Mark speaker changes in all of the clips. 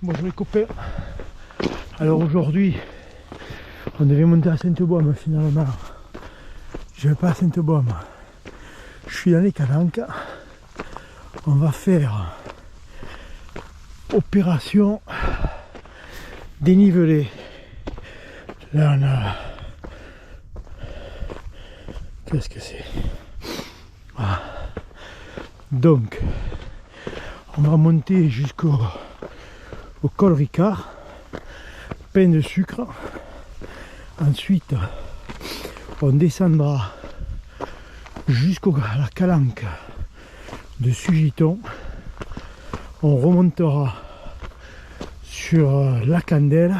Speaker 1: Bonjour les copains. Alors aujourd'hui, on devait monter à Sainte-Baume finalement. Je vais pas à Sainte-Baume. Je suis dans les Calanques. On va faire opération dénivelé. Là on a... Qu'est-ce que c'est? Donc, on va monter jusqu'au col Ricard, pain de sucre. Ensuite, on descendra jusqu'à la calanque de Sugiton. On remontera sur la Candelle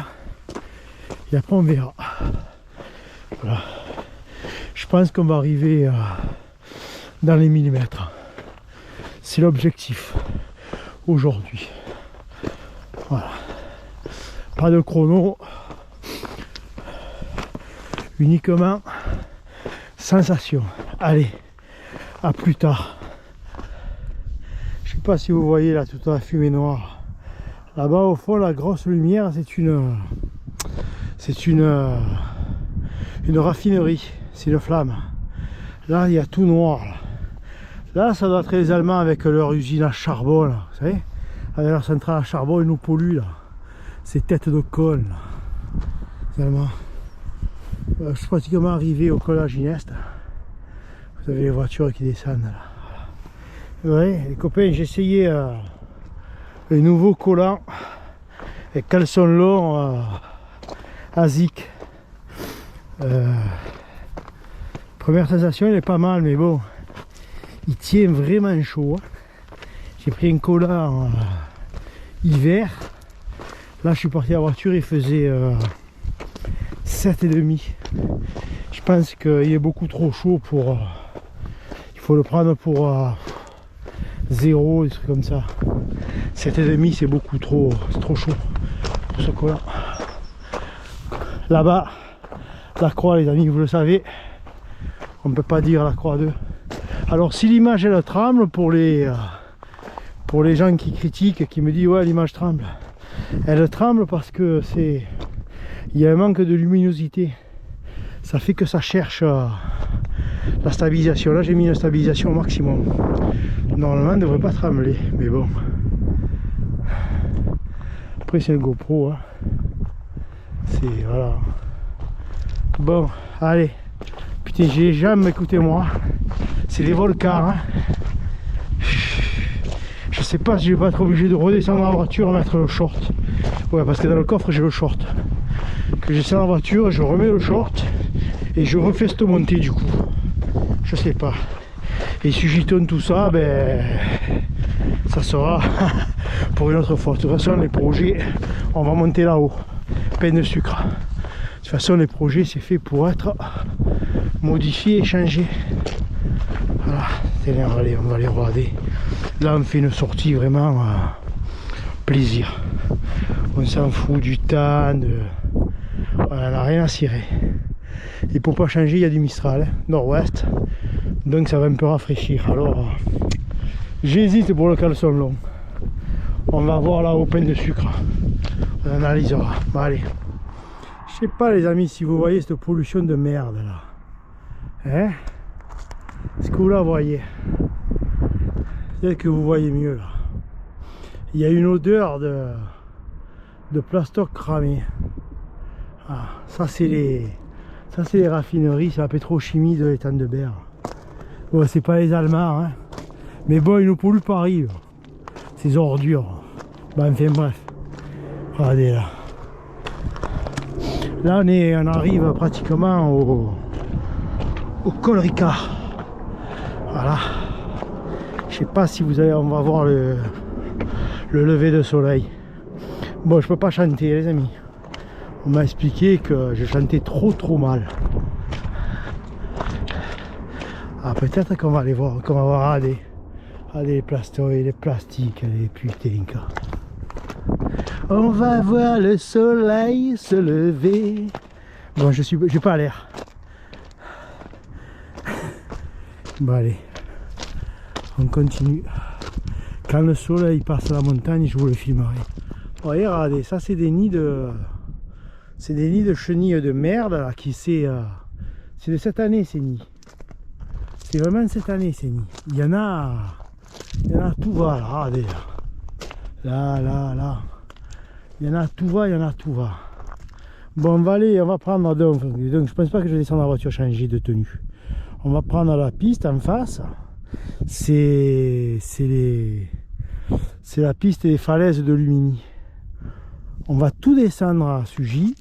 Speaker 1: et après on verra. Voilà. Je pense qu'on va arriver dans les 1000 mètres. C'est l'objectif aujourd'hui. Voilà. Pas de chrono. Uniquement sensation. Allez, à plus tard. Je sais pas si vous voyez là toute la fumée noire. Là-bas au fond, la grosse lumière, c'est une raffinerie. C'est une flamme. Là, il y a tout noir. Là, ça doit être les Allemands avec leur usine à charbon. Là, vous savez, avec leur centrale à charbon, ils nous polluent là. Ces têtes de con là. Les Allemands. Je suis pratiquement arrivé au col à Gineste. Vous avez les voitures qui descendent là. Voilà. Ouais, les copains, j'ai essayé les nouveaux collants et caleçons longs à Zik. Première sensation, il est pas mal, mais bon, il tient vraiment chaud. J'ai pris un collant hiver. Là, je suis parti à la voiture, il faisait 7,5. Je pense qu'il est beaucoup trop chaud pour... il faut le prendre pour 0, des trucs comme ça. 7,5 c'est beaucoup trop, c'est trop chaud pour ce collant. Là-bas, la croix, les amis, vous le savez, on ne peut pas dire la croix 2. Alors si l'image elle tremble, pour les gens qui critiquent, qui me disent ouais l'image tremble, elle tremble parce que c'est... il y a un manque de luminosité. Ça fait que ça cherche la stabilisation. Là j'ai mis une stabilisation au maximum. Normalement elle ne devrait pas trembler, mais bon. Après c'est le GoPro. Hein. C'est... voilà. Bon, allez. Putain, j'ai les jambes, écoutez-moi. C'est les volcans. Hein. Je sais pas si je vais pas être obligé de redescendre dans la voiture et mettre le short. Ouais, parce que dans le coffre j'ai le short. Que je descends dans la voiture, je remets le short et je refais cette montée du coup. Je sais pas. Et Sugiton, tout ça, ben ça sera pour une autre fois. De toute façon, les projets, on va monter là-haut. Pain de sucre. De toute façon, les projets, c'est fait pour être modifié et changé. Voilà. On va les regarder. Là, on fait une sortie vraiment plaisir. On s'en fout du temps. On n'en a rien à cirer. Et pour pas changer, il y a du Mistral, hein, nord-ouest. Donc ça va un peu rafraîchir. Alors, j'hésite pour le caleçon long. On va voir là au pain de sucre. On analysera. Bon, allez. Je sais pas les amis si vous voyez cette pollution de merde là. Hein? Est-ce que vous la voyez? Peut-être que vous voyez mieux là. Il y a une odeur de plastoc cramé. Ah, ça c'est les raffineries, c'est la pétrochimie de l'étang de Berre. Bon, c'est pas les Allemands, hein. Mais bon, ils nous polluent Paris. Ces ordures. Bah, enfin bref. Regardez là. Là on arrive pratiquement au col Ricard. Voilà. Je sais pas si vous allez, on va voir le lever de soleil. Bon, je peux pas chanter les amis. On m'a expliqué que je chantais trop mal. Ah, peut-être qu'on va aller voir, qu'on va voir les plastiques, les putains. On va voir le soleil se lever. Bon, j'ai pas l'air. Bon, allez. On continue. Quand le soleil passe à la montagne, je vous le filmerai. Ouais, regardez, ça c'est des nids de... C'est des nids de chenilles de merde là, qui c'est de cette année ces nids. C'est vraiment de cette année ces nids. Il y en a tout va là, regardez là. Là. Il y en a tout va, il y en a tout va. Bon, on va aller, on va prendre donc je pense pas que je vais descendre la voiture changer de tenue. On va prendre la piste en face. C'est la piste des falaises de Lumini. On va tout descendre à Sugy.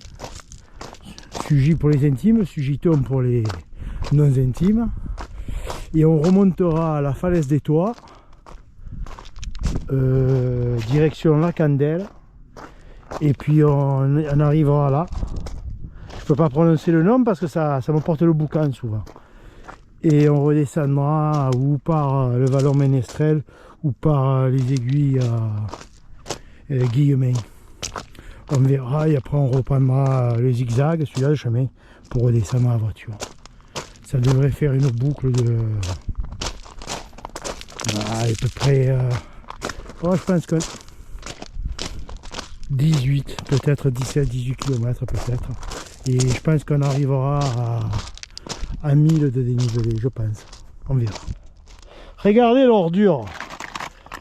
Speaker 1: Sugy pour les intimes, Sugiton pour les non intimes. Et on remontera à la falaise des Toits, direction la Candelle. Et puis on arrivera là. Je peux pas prononcer le nom parce que ça me porte le boucan souvent. Et on redescendra ou par le vallon Ménestrel ou par les aiguilles Guillemin. On verra et après on reprendra le zigzag, celui-là le chemin, pour redescendre la voiture. Ça devrait faire une boucle de... à peu près... oh, je pense que 18, peut-être 17, 18 km peut-être. Et je pense qu'on arrivera à 1000 de dénivelé, je pense. On verra. Regardez l'ordure.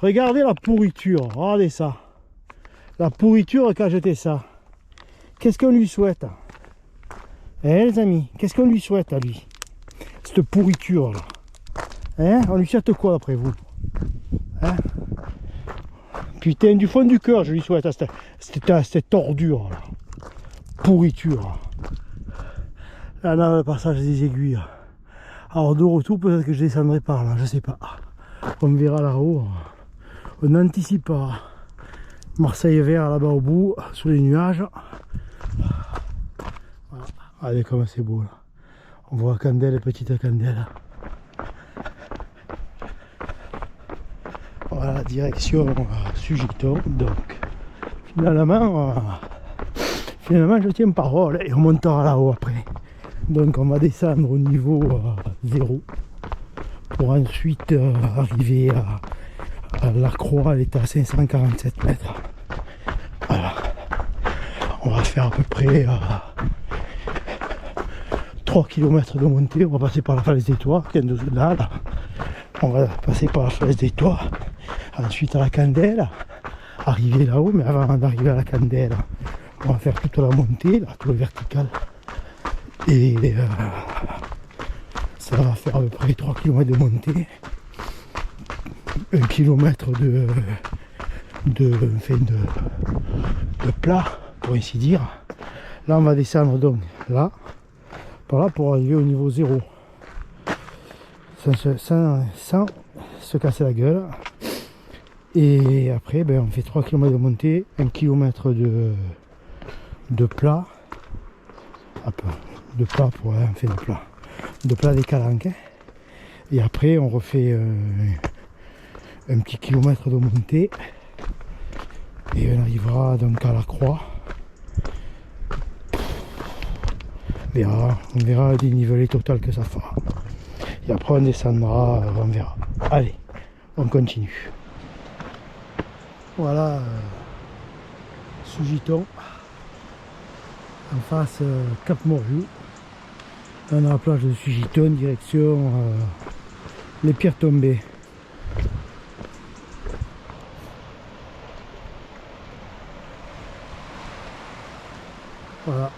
Speaker 1: Regardez la pourriture. Regardez ça. La pourriture qui a jeté ça. Qu'est-ce qu'on lui souhaite? Eh les amis, qu'est-ce qu'on lui souhaite à lui? Cette pourriture là. Hein? On lui souhaite quoi après vous? Hein? Putain, du fond du cœur, je lui souhaite à cette ordure là. Pourriture. Là, là, le passage des aiguilles. Alors de retour, peut-être que je descendrai par là, je sais pas. On verra là-haut. On n'anticipe pas. Marseille vert là-bas au bout, sous les nuages. Voilà. Regardez comme c'est beau là. On voit Candelle, petite Candelle. Voilà, direction Sugiton. Donc, finalement, je tiens parole et on montera là-haut après. Donc, on va descendre au niveau 0 pour ensuite arriver à la croix. Elle est à 547 mètres. Voilà. On va faire à peu près 3 km de montée. On va passer par la falaise des Toits, qui est là. On va passer par la falaise des Toits. Ensuite à la Candelle. Arriver là-haut, mais avant d'arriver à la Candelle, on va faire toute la montée, là, tout le vertical. Et ça va faire à peu près 3 km de montée. 1 km de plat, pour ainsi dire. Là on va descendre donc là, par là pour arriver au niveau 0. Sans se casser la gueule. Et après ben, on fait 3 km de montée, 1 km de plat. De plat pour on fait de plat des calanques. Et après on refait un petit kilomètre de montée et on arrivera donc à la croix. On verra le dénivelé total que ça fera. Et après on descendra, on verra. Allez, on continue. Voilà Sugiton. En face Cap Morjou. On a la plage de Sugiton, direction les pierres tombées. Voilà.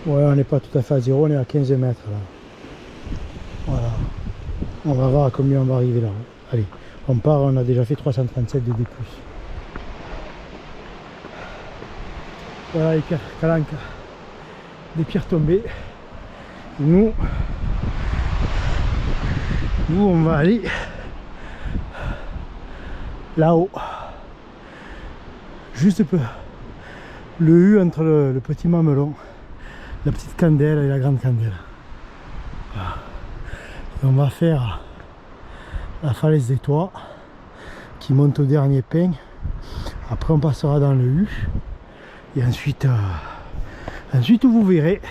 Speaker 1: Ouais, on n'est pas tout à fait à 0, on est à 15 mètres là. Voilà. On va voir à combien on va arriver là. Allez, on part, on a déjà fait 337 de D+. Voilà les pierres calanques, des pierres tombées. Et nous on va aller là-haut. Juste peu. Le U entre le petit mamelon, la petite Candelle et la grande Candelle. Voilà. Et on va faire la falaise des Toits qui monte au dernier pin. Après on passera dans le U. Et ensuite vous verrez.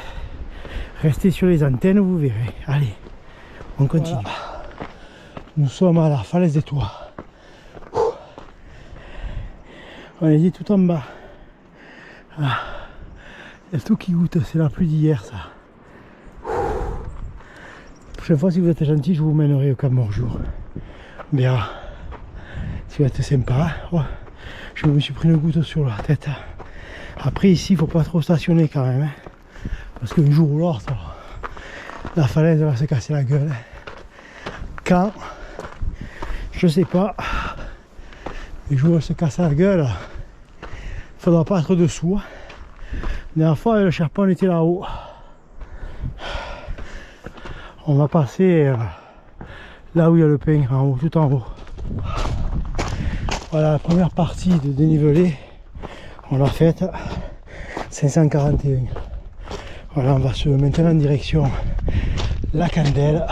Speaker 1: Restez sur les antennes, vous verrez. Allez, on continue. Voilà. Nous sommes à la falaise des Toits. On est tout en bas. Ah. Il y a tout qui goûte, c'est la pluie d'hier ça. La prochaine fois, si vous êtes gentil, je vous mènerai au Cap Morjour. Bien, ça va être sympa. Oh, je me suis pris une goutte sur la tête. Après ici, il faut pas trop stationner quand même. Hein, parce qu'un jour ou l'autre, la falaise va se casser la gueule. Quand, je sais pas, les jours où elle se casse la gueule, il faudra pas être dessous. La dernière fois, le Sherpa, on était là-haut. On va passer là où il y a le pain, en haut, tout en haut. Voilà la première partie de dénivelé. On l'a faite. 541. Voilà, on va se maintenant en direction la Candelle.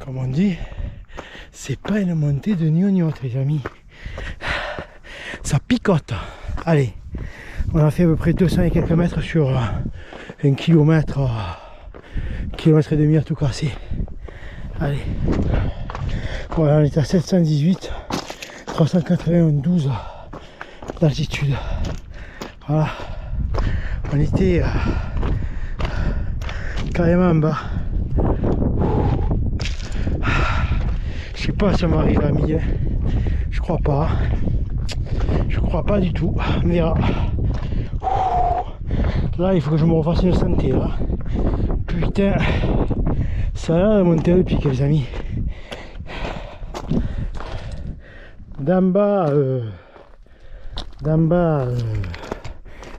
Speaker 1: Comme on dit, c'est pas une montée de gnognotte, les amis. Ça picote. Allez, on a fait à peu près 200 et quelques mètres sur 1 kilomètre, kilomètre et demi à tout casser. Allez, voilà, on est à 718, 392 d'altitude. Voilà, on était carrément en bas. Je sais pas si on va arriver à 1000, je crois pas. Je crois pas du tout, on verra. Là, il faut que je me refasse une santé là. Putain, ça a l'air de monter le pic, les amis. D'en bas,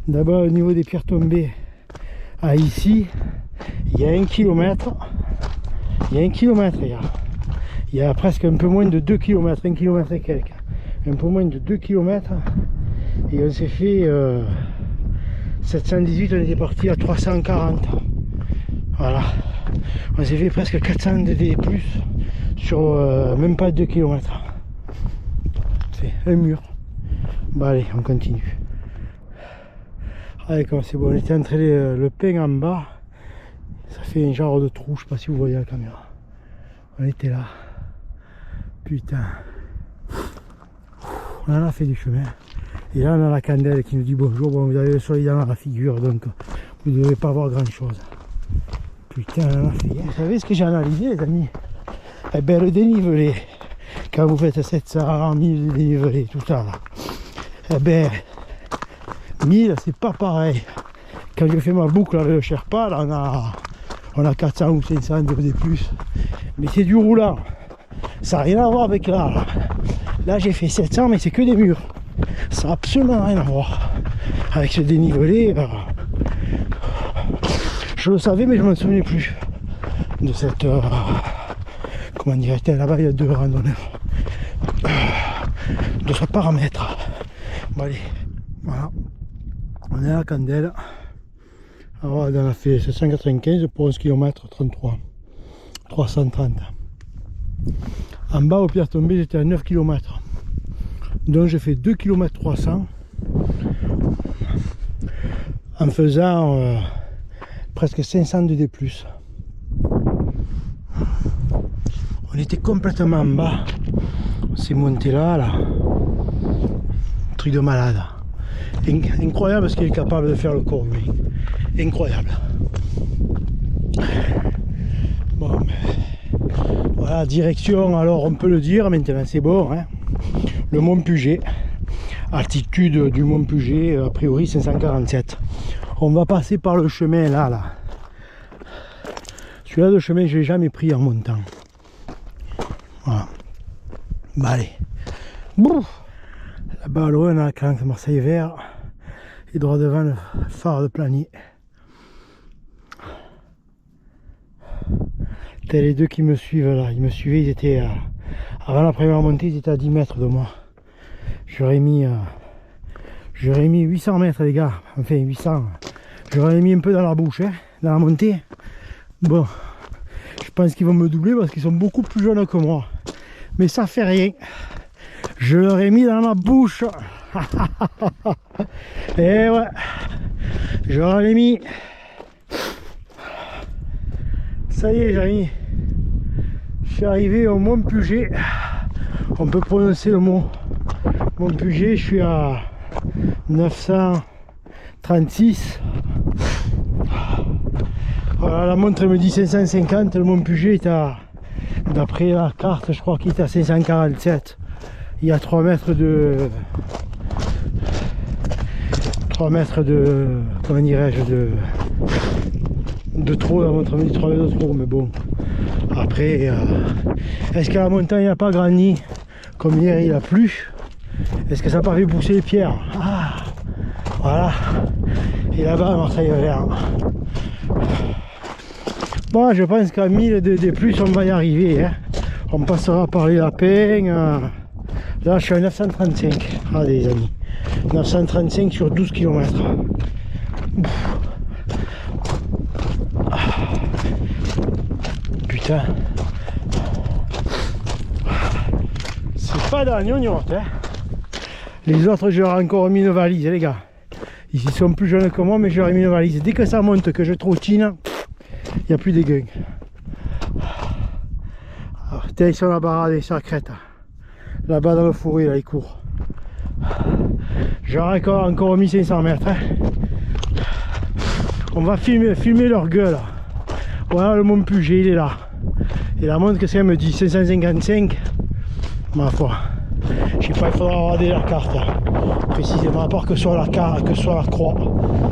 Speaker 1: d'abord au niveau des pierres tombées à ici, il y a 1 kilomètre. Il y a 1 kilomètre, les gars. Il y a presque un peu moins de 2 km, 1 km et quelques. Un peu moins de 2 km. Et on s'est fait 718, on était parti à 340. Voilà. On s'est fait presque 400 DD plus sur même pas 2 km. C'est un mur. Bon allez, on continue. Allez, comme c'est bon, on était entré le pain en bas. Ça fait un genre de trou, je sais pas si vous voyez la caméra. On était là. Putain. On en a fait du chemin. Et là on a la Candelle qui nous dit bonjour. Bon, vous avez le soleil dans la figure, donc vous ne devez pas voir grand chose. Putain, on en a fait. Vous savez ce que j'ai analysé, les amis? Eh ben, le dénivelé, quand vous faites 700, 1000 dénivelé, tout ça là, eh ben 1000 c'est pas pareil. Quand je fais ma boucle avec le Sherpa, là on a 400 ou 500 de plus. Mais c'est du roulant. Ça n'a rien à voir avec là. Là j'ai fait 700, mais c'est que des murs. Ça n'a absolument rien à voir avec ce dénivelé. Je le savais, mais je ne me souvenais plus de cette... comment dirait-elle, là-bas il y a 2 randonneurs. De ce paramètre. Bon allez, voilà. On est à la Candelle. Alors on a fait 795 pour 11 km 33. 330. En bas au pierre tombée j'étais à 9 km. Donc j'ai fait 2 km 300 en faisant presque 500 de D+. On était complètement en bas. On s'est monté là. Truc de malade. Incroyable parce qu'il est capable de faire le corps humain. Incroyable. Bon, mais voilà, direction, alors on peut le dire maintenant, c'est bon, hein. Le Mont Puget, altitude du Mont Puget, a priori 547. On va passer par le chemin là. Celui-là de chemin je l'ai jamais pris en montant. Voilà. Bah allez. Là-bas loin on a la Calanque Marseille vert et droit devant le phare de Planier. T'as les deux qui me suivent là, ils me suivaient, ils étaient avant la première montée, ils étaient à 10 mètres de moi. J'aurais mis 800 mètres les gars, enfin 800. J'aurais mis un peu dans la bouche, hein, dans la montée. Bon, je pense qu'ils vont me doubler parce qu'ils sont beaucoup plus jeunes que moi. Mais ça fait rien. Je leur ai mis dans la bouche. Et ouais, je leur ai mis. ça y est les amis, je suis arrivé au Mont Puget. On peut prononcer le mot Mont Puget. Je suis à 936. Voilà, la montre me dit 550. Le Mont Puget est à, d'après la carte, je crois qu'il est à 547. Il y a 3 mètres de... comment dirais-je, de trop. La montre me dit 3 mètres de trop, mais bon. Après, est-ce que la montagne n'a pas grandi? Comme hier il a plu, est-ce que ça n'a pas fait pousser les pierres? Ah, voilà. Et là-bas, Marseille vert. Bon, je pense qu'à 1000 de plus, on va y arriver. Hein. On passera par les lapins. Là, je suis à 935. Ah, les amis. 935 sur 12 km. Putain. C'est pas dans la gnognotte, hein. Les autres, je leur ai encore mis une valise, les gars. Ils sont plus jeunes que moi, mais je leur ai mis une valise. Dès que ça monte, que je trottine, il n'y a plus d'égain. Tiens, ils sont là-bas, des crête. Là-bas dans le fourré, là, ils courent. J'aurais encore mis 500 mètres. Hein. On va filmer leur gueule. Voilà le Mont Puget, il est là. Et la montre, qu'est-ce qu'elle me dit? 555. Ma foi. Je sais pas, il faudra regarder la carte. Précisément, à part que soit la carte, que soit la croix,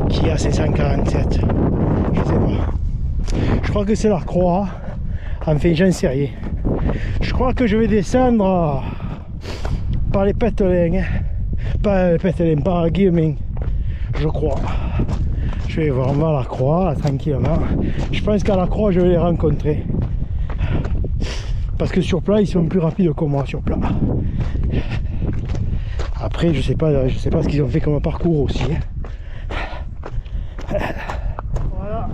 Speaker 1: qui est à 547. Je sais pas. Je crois que c'est la croix. Enfin, j'en sais rien. Je crois que je vais descendre par les Pételins. Hein. Pas les Pételins, par Guillemin. Je crois. Je vais voir, on va à la croix, là, tranquillement. Je pense qu'à la croix, je vais les rencontrer. Parce que sur plat, ils sont plus rapides que moi sur plat. Après, je sais pas ce qu'ils ont fait comme parcours aussi. Hein. Voilà.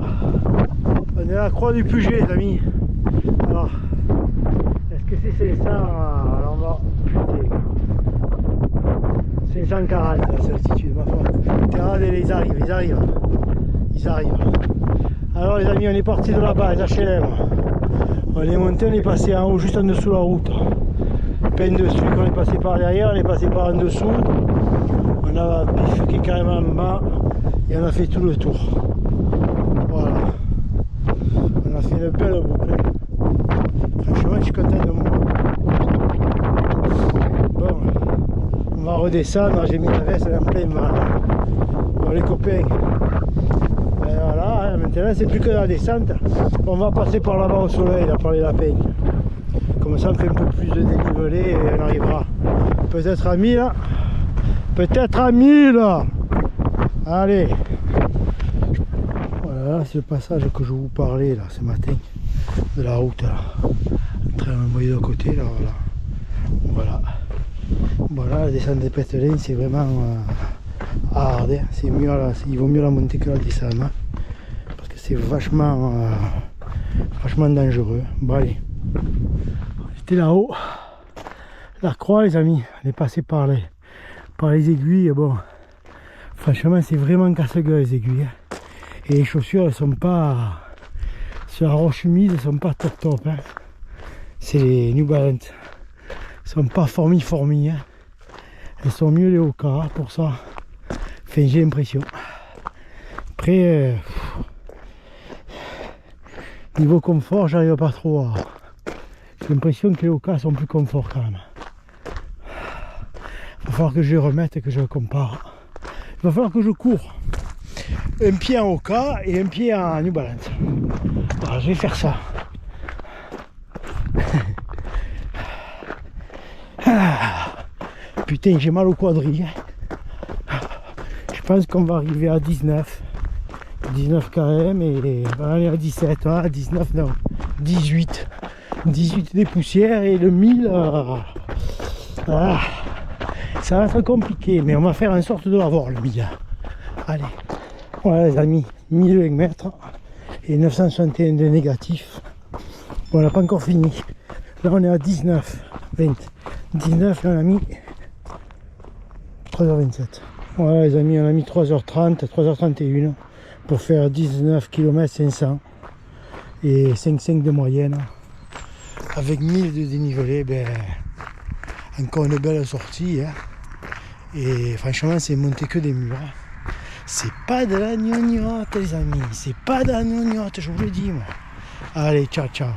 Speaker 1: On est à la croix du Puget, les amis. Alors, est-ce que c'est 500? Alors on va... 540 la altitude, ma foi. Regardez, ils arrivent. Alors les amis, on est parti de là-bas, les HLM. On est monté, on est passé en haut, juste en dessous de la route. Peine de sucre, on est passé par derrière, on est passé par en dessous. On a bifurqué carrément en bas et on a fait tout le tour. Voilà. On a fait une belle boucle. Franchement, je suis content de moi. Bon, on va redescendre, j'ai mis la veste en plein mal. Bon les copains. Et voilà, hein, maintenant c'est plus que la descente. On va passer par là-bas au soleil, là, par les lapins. Comme ça on fait un peu plus de dénivelé et on arrivera peut-être à 1000. Peut-être à 1000. Allez. Voilà, c'est le passage que je vous parlais là ce matin. De la route là. Le train envoyé de côté là, voilà. Voilà, la descente des Pételins c'est vraiment hard. Hein. C'est mieux il vaut mieux la monter que la descendre. Hein. Parce que c'est vachement dangereux. Bon allez. Là-haut, la croix les amis, on est passé par les aiguilles. Bon, franchement c'est vraiment casse-gueule les aiguilles. Hein. Et les chaussures elles sont pas sur la roche humide, elles sont pas top hein. C'est les New Balance, elles sont pas fourmi hein. Elles sont mieux les Hoka pour ça. Enfin j'ai l'impression. Après niveau confort j'arrive pas trop à... J'ai l'impression que les Hoka sont plus confort quand même. Il va falloir que je les remette et que je compare. Il va falloir que je cours. Un pied en Hoka et un pied en New Balance. Alors je vais faire ça. Putain, j'ai mal au quadri. Je pense qu'on va arriver à 19 km et on va aller à 17, à 19, non, 18 des poussières et le 1000. Ça va être compliqué, mais on va faire en sorte de l'avoir le 1000. Allez, voilà les amis, 1000 mètres et 961 de négatif. Bon, on n'a pas encore fini. Là on est à 19 et on a mis 3h27. Voilà les amis, on a mis 3h30, 3h31 pour faire 19 km 500. et 5,5 de moyenne. Avec 1000 de dénivelé, ben, encore une belle sortie. Hein. Et franchement, c'est monté que des murs. C'est pas de la gnognotte, les amis. C'est pas de la gnognotte, je vous le dis, moi. Allez, ciao, ciao.